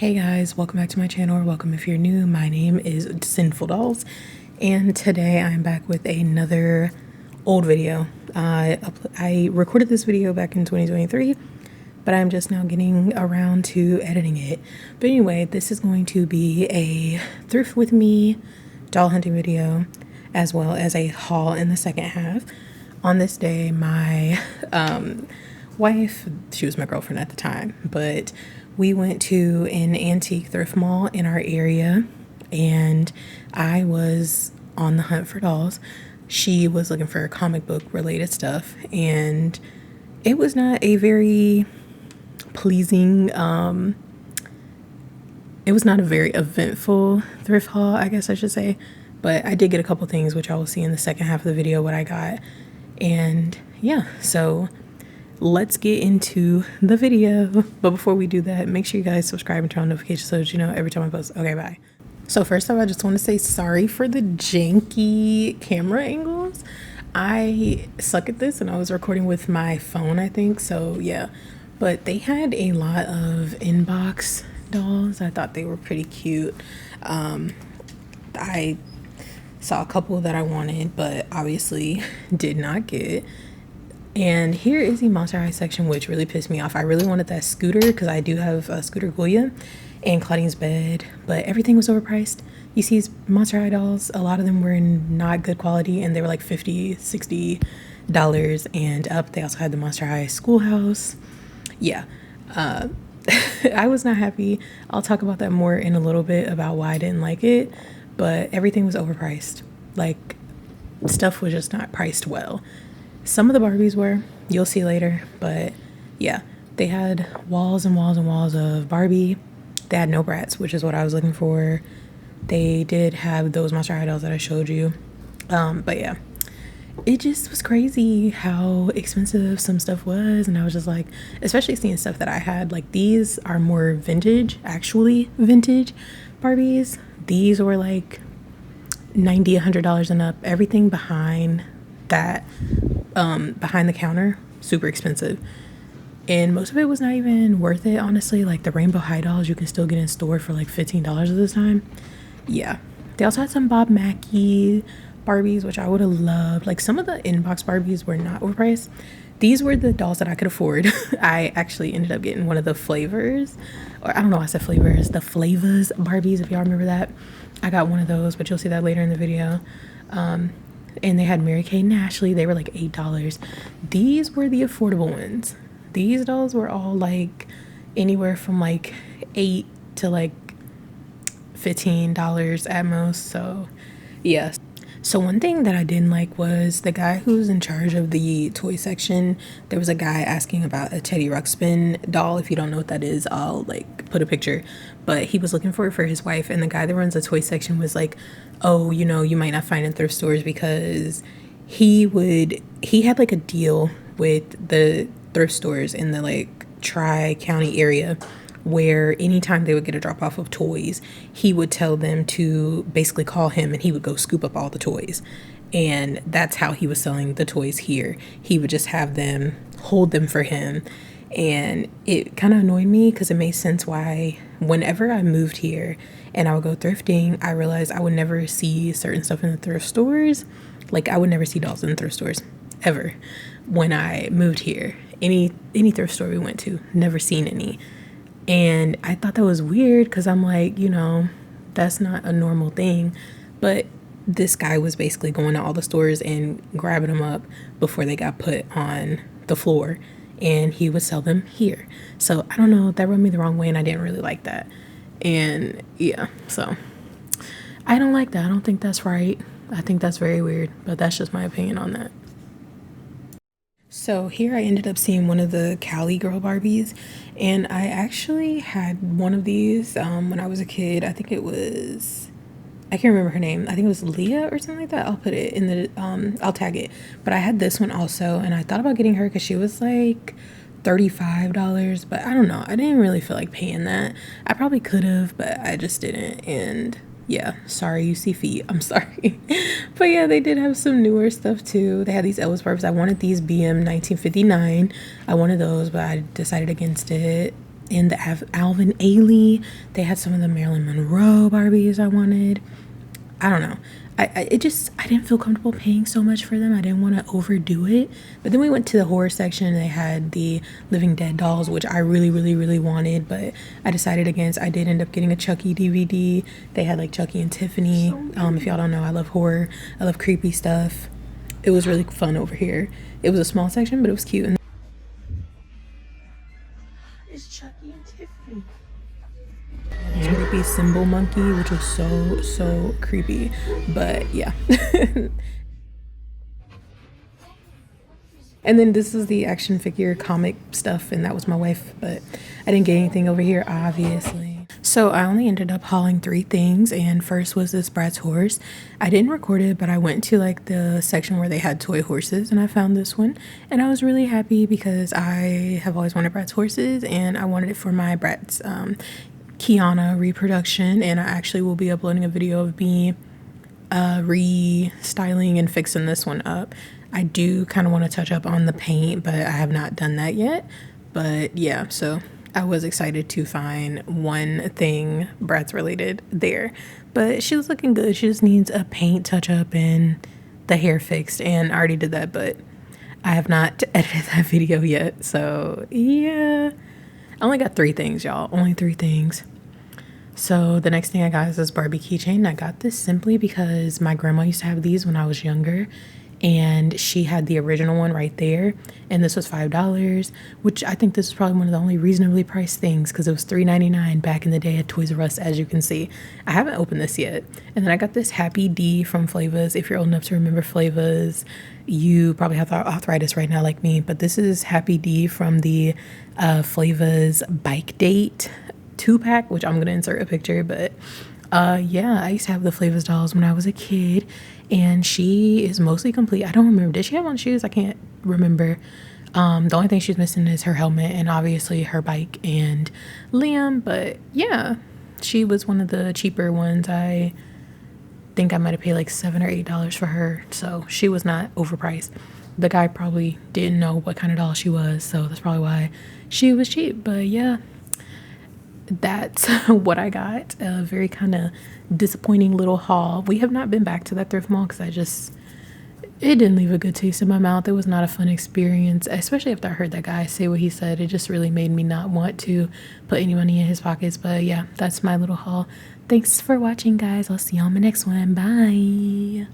Hey guys, welcome back to my channel, or welcome if you're new. My name is Sinful Dolls, and today I'm back with another old video. I recorded this video back in 2023, but I'm just now getting around to editing it. But anyway, this is going to be a thrift with me doll hunting video, as well as a haul in the second half. On this day, my wife, she was my girlfriend at the time, but we went to an antique thrift mall in our area, and I was on the hunt for dolls. She was looking for comic book related stuff, and it was not a very pleasing, it was not a very eventful thrift haul, I guess I should say, but I did get a couple things, which I will see in the second half of the video what I got. And yeah, so let's get into the video. But before we do that, make sure you guys subscribe and turn on notifications so that you know every time I post. Okay, bye. So first off, I just want to say sorry for the janky camera angles. I suck at this, and I was recording with my phone, I think, so yeah. But they had a lot of inbox dolls. I thought they were pretty cute. I saw a couple that I wanted, but obviously did not get. And here is the Monster High section, which really pissed me off. I really wanted that Scooter, because I do have a Scooter Goya and Claudine's bed, but everything was overpriced. You see these Monster High dolls, a lot of them were in not good quality, and they were like $50-$60 and up. They also had the Monster High Schoolhouse. Yeah, I was not happy. I'll talk about that more in a little bit about why I didn't like it, but everything was overpriced. Like, stuff was just not priced well. Some of the Barbies were, you'll see later, but yeah, they had walls and walls and walls of Barbie. They had no bratz, which is what I was looking for. They did have those Monster High dolls that I showed you, but yeah, it just was crazy how expensive some stuff was. And I was just like, especially seeing stuff that I had, like these are more vintage, actually vintage Barbies. These were like $90, $100 and up. Everything behind that, behind the counter, super expensive, and most of it was not even worth it, honestly. Like the rainbow high dolls you can still get in store for like $15 at this time. Yeah, they also had some Bob Mackie Barbies, which I would have loved. Like some of the inbox Barbies were not overpriced. These were the dolls that I could afford. I actually ended up getting one of the flavors, or I don't know why I said flavors, the flavors Barbies, if y'all remember that. I got one of those, but you'll see that later in the video. And they had Mary-Kate and Ashley. They were like $8. These were the affordable ones. These dolls were all like anywhere from like $8 to like $15 at most. So yeah. So one thing that I didn't like was the guy who's in charge of the toy section. There was a guy asking about a Teddy Ruxpin doll. If you don't know what that is, I'll like put a picture. But he was looking for it for his wife, and the guy that runs the toy section was like, oh, you know, you might not find it in thrift stores, because he had like a deal with the thrift stores in the like Tri-County area, where anytime they would get a drop off of toys, he would tell them to basically call him, and he would go scoop up all the toys. And that's how he was selling the toys here. He would just have them hold them for him. And it kind of annoyed me, because it made sense why whenever I moved here and I would go thrifting, I realized I would never see certain stuff in the thrift stores. Like I would never see dolls in the thrift stores ever. When I moved here, any thrift store we went to, never seen any. And I thought that was weird, because I'm like, you know, that's not a normal thing. But this guy was basically going to all the stores and grabbing them up before they got put on the floor, and he would sell them here. So I don't know, that rubbed me the wrong way, and I didn't really like that. And yeah, so I don't like that. I don't think that's right. I think that's very weird, but that's just my opinion on that. So here I ended up seeing one of the Cali Girl Barbies, and I actually had one of these when I was a kid. I think it was, I can't remember her name. I think it was Leah or something like that. I'll put it in the, I'll tag it. But I had this one also, and I thought about getting her because she was like $35, but I don't know. I didn't really feel like paying that. I probably could have, but I just didn't. And yeah, sorry you see feet, I'm sorry. But yeah, they did have some newer stuff too. They had these Elvis Barbs. I wanted these BM 1959. I wanted those, but I decided against it. in the Alvin Ailey. They had some of the Marilyn Monroe Barbies I wanted. I don't know. I didn't feel comfortable paying so much for them. I didn't want to overdo it. But then we went to the horror section and they had the Living Dead dolls, which I really, really, really wanted, but I decided against. I did end up getting a Chucky DVD. They had like Chucky and Tiffany. If y'all don't know, I love horror. I love creepy stuff. It was really fun over here. It was a small section, but it was cute. And it's Chucky and Tiffany. Creepy symbol monkey, which was so creepy, but yeah. And then this is the action figure comic stuff, and that was my wife, but I didn't get anything over here, obviously. So I only ended up hauling 3 things, and first was this Bratz horse. I didn't record it, but I went to like the section where they had toy horses, and I found this one, and I was really happy because I have always wanted Bratz horses, and I wanted it for my Bratz Kiana reproduction, and I actually will be uploading a video of me restyling and fixing this one up. I do kind of want to touch up on the paint, but I have not done that yet. But yeah, so I was excited to find one thing Bratz related there. But she was looking good. She just needs a paint touch up and the hair fixed, and I already did that, but I have not edited that video yet. So yeah, I only got 3 things, y'all. Only 3 things. So the next thing I got is this Barbie keychain. I got this simply because my grandma used to have these when I was younger, and she had the original one right there, and this was $5, which I think this is probably one of the only reasonably priced things because it was $3.99 back in the day at Toys R Us, as you can see. I haven't opened this yet. And then I got this Happy D from Flavas. If you're old enough to remember Flavas, you probably have arthritis right now like me, but this is Happy D from the Flavas Bike Date 2-pack, which I'm gonna insert a picture. But yeah, I used to have the Flavas dolls when I was a kid, and she is mostly complete. I don't remember, did she have on shoes? I can't remember. The only thing she's missing is her helmet and obviously her bike and Liam. But yeah, she was one of the cheaper ones. I think I might have paid like $7 or $8 for her, so she was not overpriced. The guy probably didn't know what kind of doll she was, so that's probably why she was cheap. But yeah, that's what I got. A very kind of disappointing little haul. We have not been back to that thrift mall because it didn't leave a good taste in my mouth. It was not a fun experience, especially after I heard that guy say what he said. It just really made me not want to put any money in his pockets. But yeah, that's my little haul. Thanks for watching, guys. I'll see you on my next one. Bye.